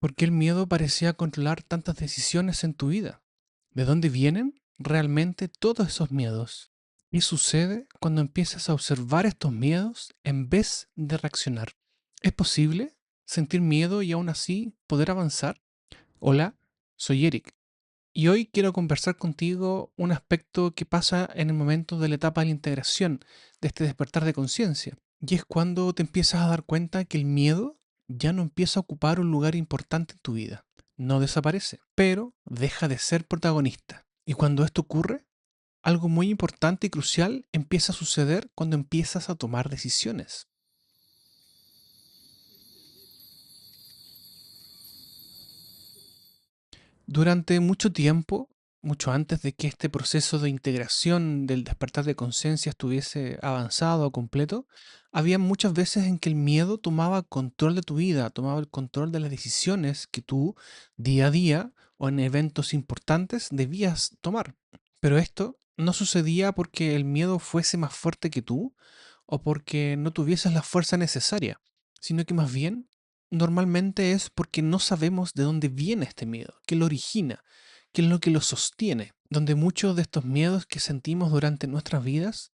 ¿Por qué el miedo parecía controlar tantas decisiones en tu vida? ¿De dónde vienen realmente todos esos miedos? ¿Qué sucede cuando empiezas a observar estos miedos en vez de reaccionar? ¿Es posible sentir miedo y aún así poder avanzar? Hola, soy Eric y hoy quiero conversar contigo un aspecto que pasa en el momento de la etapa de la integración, de este despertar de conciencia. Y es cuando te empiezas a dar cuenta que el miedo ya no empieza a ocupar un lugar importante en tu vida. No desaparece, pero deja de ser protagonista. Y cuando esto ocurre, algo muy importante y crucial empieza a suceder cuando empiezas a tomar decisiones. Durante mucho tiempo, mucho antes de que este proceso de integración del despertar de conciencia estuviese avanzado o completo, había muchas veces en que el miedo tomaba control de tu vida, tomaba el control de las decisiones que tú día a día o en eventos importantes debías tomar. Pero esto no sucedía porque el miedo fuese más fuerte que tú o porque no tuvieses la fuerza necesaria, sino que más bien normalmente es porque no sabemos de dónde viene este miedo, qué lo origina, qué es lo que lo sostiene, donde muchos de estos miedos que sentimos durante nuestras vidas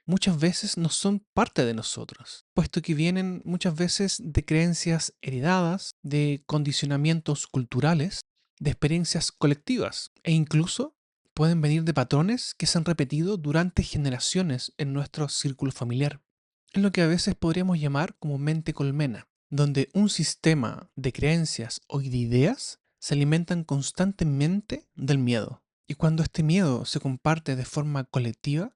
muchas veces no son parte de nosotros, puesto que vienen muchas veces de creencias heredadas, de condicionamientos culturales, de experiencias colectivas e incluso pueden venir de patrones que se han repetido durante generaciones en nuestro círculo familiar. Es lo que a veces podríamos llamar como mente colmena, donde un sistema de creencias o de ideas se alimentan constantemente del miedo. Y cuando este miedo se comparte de forma colectiva,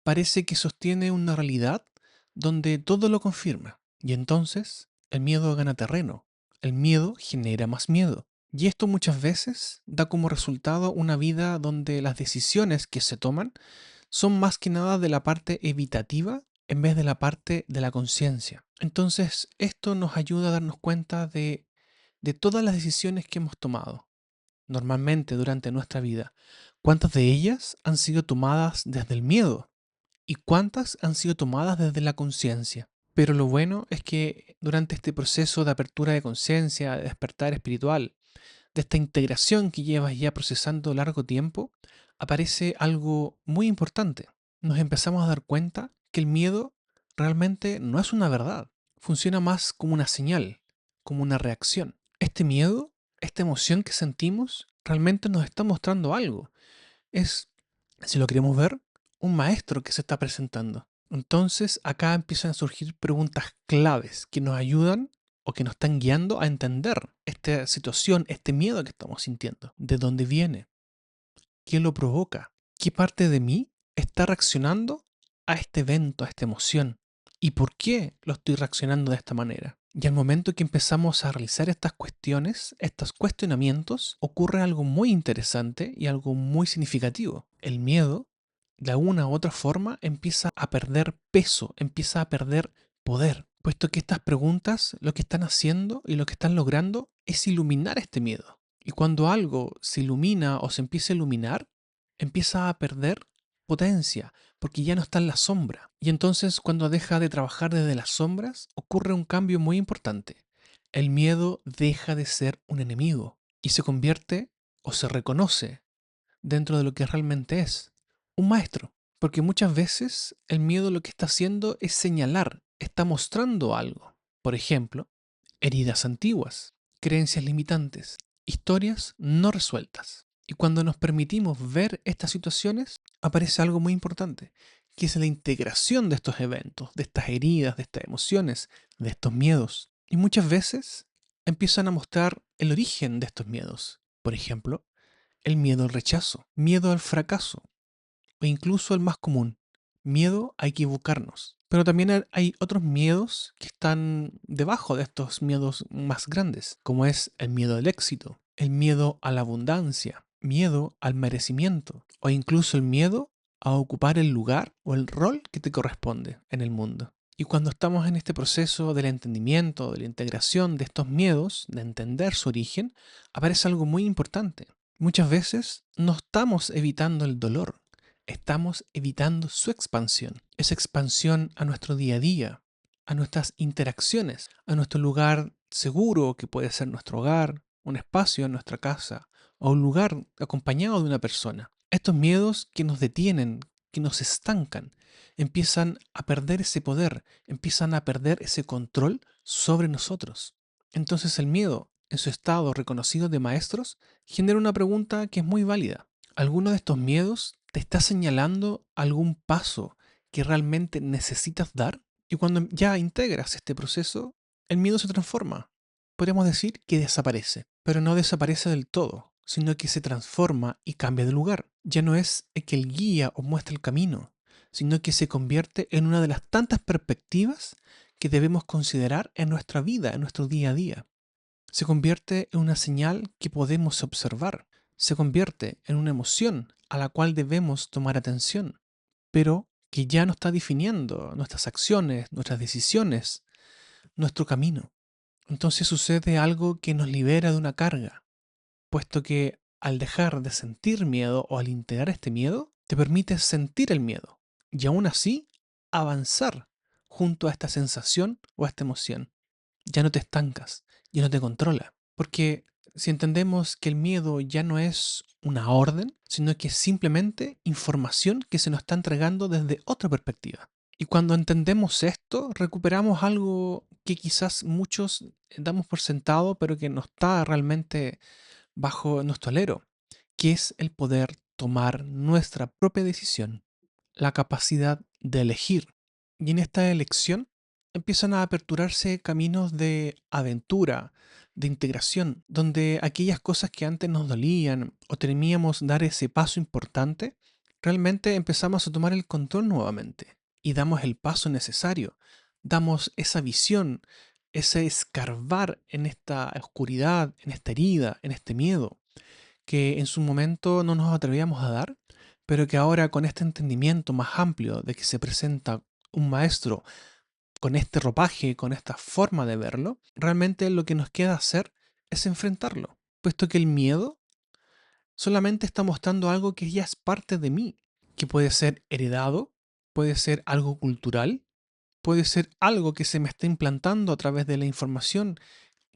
parece que sostiene una realidad donde todo lo confirma. Y entonces el miedo gana terreno. El miedo genera más miedo. Y esto muchas veces da como resultado una vida donde las decisiones que se toman son más que nada de la parte evitativa en vez de la parte de la conciencia. Entonces, esto nos ayuda a darnos cuenta de todas las decisiones que hemos tomado normalmente durante nuestra vida. ¿Cuántas de ellas han sido tomadas desde el miedo? ¿Y cuántas han sido tomadas desde la conciencia? Pero lo bueno es que durante este proceso de apertura de conciencia, de despertar espiritual, de esta integración que llevas ya procesando largo tiempo, aparece algo muy importante. Nos empezamos a dar cuenta que el miedo realmente no es una verdad. Funciona más como una señal, como una reacción. Este miedo, esta emoción que sentimos, realmente nos está mostrando algo. Es, si lo queremos ver, un maestro que se está presentando. Entonces acá empiezan a surgir preguntas claves que nos ayudan o que nos están guiando a entender esta situación, este miedo que estamos sintiendo. ¿De dónde viene? ¿Qué lo provoca? ¿Qué parte de mí está reaccionando a este evento, a esta emoción? ¿Y por qué lo estoy reaccionando de esta manera? Y al momento que empezamos a realizar estas cuestiones, estos cuestionamientos, ocurre algo muy interesante y algo muy significativo. El miedo, de una u otra forma, empieza a perder peso, empieza a perder poder, puesto que estas preguntas lo que están haciendo y lo que están logrando es iluminar este miedo. Y cuando algo se ilumina o se empieza a iluminar, empieza a perder potencia, porque ya no está en la sombra. Y entonces cuando deja de trabajar desde las sombras, ocurre un cambio muy importante. El miedo deja de ser un enemigo y se convierte o se reconoce dentro de lo que realmente es, un maestro. Porque muchas veces el miedo lo que está haciendo es señalar, está mostrando algo. Por ejemplo, heridas antiguas, creencias limitantes, historias no resueltas. Y cuando nos permitimos ver estas situaciones, aparece algo muy importante, que es la integración de estos eventos, de estas heridas, de estas emociones, de estos miedos. Y muchas veces empiezan a mostrar el origen de estos miedos. Por ejemplo, el miedo al rechazo, miedo al fracaso, o incluso el más común, miedo a equivocarnos. Pero también hay otros miedos que están debajo de estos miedos más grandes, como es el miedo al éxito, el miedo a la abundancia, miedo al merecimiento, o incluso el miedo a ocupar el lugar o el rol que te corresponde en el mundo. Y cuando estamos en este proceso del entendimiento, de la integración de estos miedos, de entender su origen, aparece algo muy importante. Muchas veces no estamos evitando el dolor, estamos evitando su expansión. Esa expansión a nuestro día a día, a nuestras interacciones, a nuestro lugar seguro que puede ser nuestro hogar, un espacio en nuestra casa o un lugar acompañado de una persona. Estos miedos que nos detienen, que nos estancan, empiezan a perder ese poder, empiezan a perder ese control sobre nosotros. Entonces el miedo, en su estado reconocido de maestros, genera una pregunta que es muy válida. ¿Alguno de estos miedos te está señalando algún paso que realmente necesitas dar? Y cuando ya integras este proceso, el miedo se transforma. Podríamos decir que desaparece, pero no desaparece del todo, sino que se transforma y cambia de lugar. Ya no es el que el guía o muestra el camino, sino que se convierte en una de las tantas perspectivas que debemos considerar en nuestra vida, en nuestro día a día. Se convierte en una señal que podemos observar, se convierte en una emoción a la cual debemos tomar atención, pero que ya no está definiendo nuestras acciones, nuestras decisiones, nuestro camino. Entonces sucede algo que nos libera de una carga, puesto que al dejar de sentir miedo o al integrar este miedo, te permite sentir el miedo y aún así avanzar junto a esta sensación o a esta emoción. Ya no te estancas, ya no te controla, porque si entendemos que el miedo ya no es una orden, sino que es simplemente información que se nos está entregando desde otra perspectiva. Y cuando entendemos esto, recuperamos algo que quizás muchos damos por sentado, pero que no está realmente bajo nuestro alero, que es el poder tomar nuestra propia decisión, la capacidad de elegir. Y en esta elección empiezan a aperturarse caminos de aventura, de integración, donde aquellas cosas que antes nos dolían o temíamos dar ese paso importante, realmente empezamos a tomar el control nuevamente y damos el paso necesario, damos esa visión, ese escarbar en esta oscuridad, en esta herida, en este miedo, que en su momento no nos atrevíamos a dar, pero que ahora con este entendimiento más amplio de que se presenta un maestro con este ropaje, con esta forma de verlo, realmente lo que nos queda hacer es enfrentarlo, puesto que el miedo solamente está mostrando algo que ya es parte de mí, que puede ser heredado, puede ser algo cultural, puede ser algo que se me está implantando a través de la información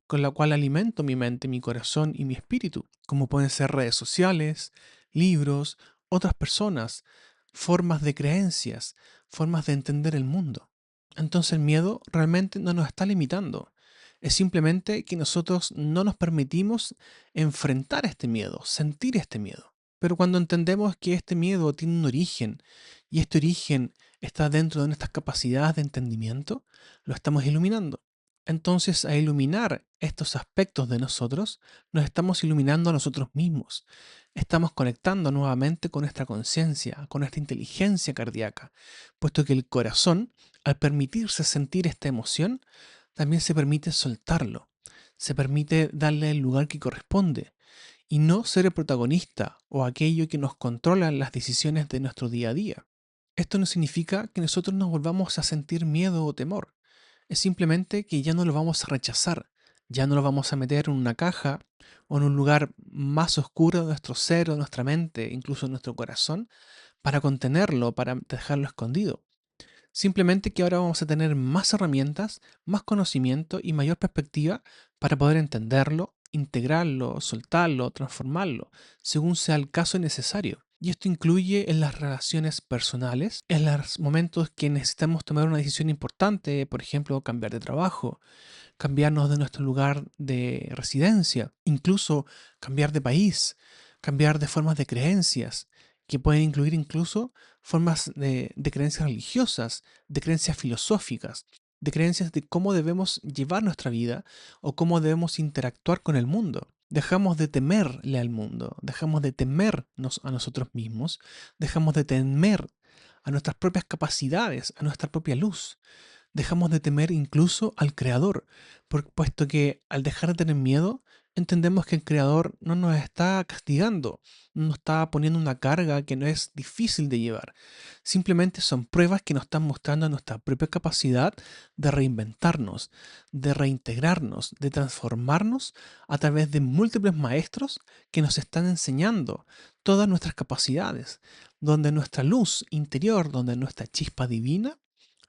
con la cual alimento mi mente, mi corazón y mi espíritu, como pueden ser redes sociales, libros, otras personas, formas de creencias, formas de entender el mundo. Entonces el miedo realmente no nos está limitando. Es simplemente que nosotros no nos permitimos enfrentar este miedo, sentir este miedo. Pero cuando entendemos que este miedo tiene un origen y este origen está dentro de nuestras capacidades de entendimiento, lo estamos iluminando. Entonces, a iluminar estos aspectos de nosotros, nos estamos iluminando a nosotros mismos. Estamos conectando nuevamente con nuestra conciencia, con nuestra inteligencia cardíaca, puesto que el corazón, al permitirse sentir esta emoción, también se permite soltarlo, se permite darle el lugar que corresponde y no ser el protagonista o aquello que nos controla en las decisiones de nuestro día a día. Esto no significa que nosotros nos volvamos a sentir miedo o temor. Es simplemente que ya no lo vamos a rechazar, ya no lo vamos a meter en una caja o en un lugar más oscuro de nuestro ser o de nuestra mente, incluso de nuestro corazón, para contenerlo, para dejarlo escondido. Simplemente que ahora vamos a tener más herramientas, más conocimiento y mayor perspectiva para poder entenderlo, integrarlo, soltarlo, transformarlo, según sea el caso necesario. Y esto incluye en las relaciones personales, en los momentos que necesitamos tomar una decisión importante, por ejemplo, cambiar de trabajo, cambiarnos de nuestro lugar de residencia, incluso cambiar de país, cambiar de formas de creencias, que pueden incluir incluso formas de creencias religiosas, de creencias filosóficas, de creencias de cómo debemos llevar nuestra vida o cómo debemos interactuar con el mundo. Dejamos de temerle al mundo, dejamos de temernos a nosotros mismos, dejamos de temer a nuestras propias capacidades, a nuestra propia luz. Dejamos de temer incluso al Creador, puesto que al dejar de tener miedo, entendemos que el Creador no nos está castigando, no nos está poniendo una carga que no es difícil de llevar. Simplemente son pruebas que nos están mostrando nuestra propia capacidad de reinventarnos, de reintegrarnos, de transformarnos a través de múltiples maestros que nos están enseñando todas nuestras capacidades, donde nuestra luz interior, donde nuestra chispa divina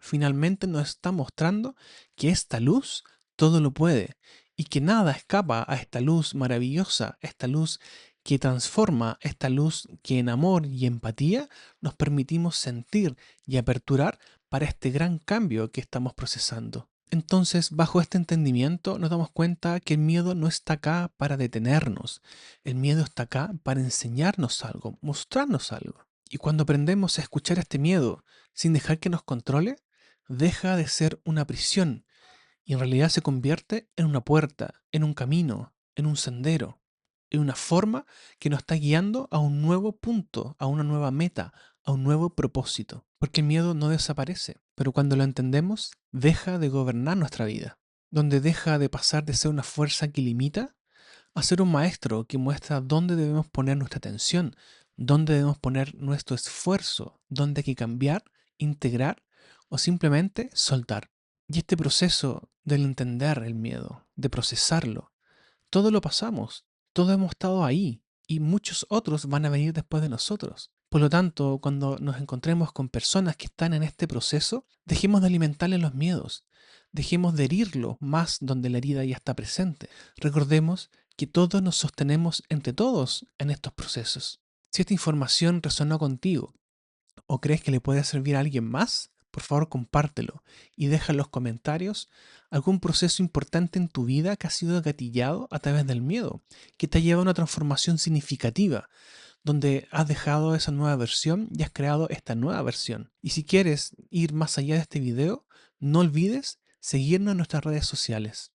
finalmente nos está mostrando que esta luz todo lo puede y que nada escapa a esta luz maravillosa, esta luz que transforma, esta luz que en amor y empatía nos permitimos sentir y aperturar para este gran cambio que estamos procesando. Entonces, bajo este entendimiento, nos damos cuenta que el miedo no está acá para detenernos. El miedo está acá para enseñarnos algo, mostrarnos algo. Y cuando aprendemos a escuchar este miedo sin dejar que nos controle, deja de ser una prisión y en realidad se convierte en una puerta, en un camino, en un sendero, en una forma que nos está guiando a un nuevo punto, a una nueva meta, a un nuevo propósito. Porque el miedo no desaparece, pero cuando lo entendemos, deja de gobernar nuestra vida, donde deja de pasar de ser una fuerza que limita a ser un maestro que muestra dónde debemos poner nuestra atención, dónde debemos poner nuestro esfuerzo, dónde hay que cambiar, integrar o simplemente soltar. Y este proceso del entender el miedo, de procesarlo, todo lo pasamos, todos hemos estado ahí y muchos otros van a venir después de nosotros. Por lo tanto, cuando nos encontremos con personas que están en este proceso, dejemos de alimentarles los miedos, dejemos de herirlo más donde la herida ya está presente. Recordemos que todos nos sostenemos entre todos en estos procesos. Si esta información resonó contigo o crees que le puede servir a alguien más, por favor compártelo y deja en los comentarios algún proceso importante en tu vida que ha sido gatillado a través del miedo, que te ha llevado a una transformación significativa, donde has dejado esa nueva versión y has creado esta nueva versión. Y si quieres ir más allá de este video, no olvides seguirnos en nuestras redes sociales.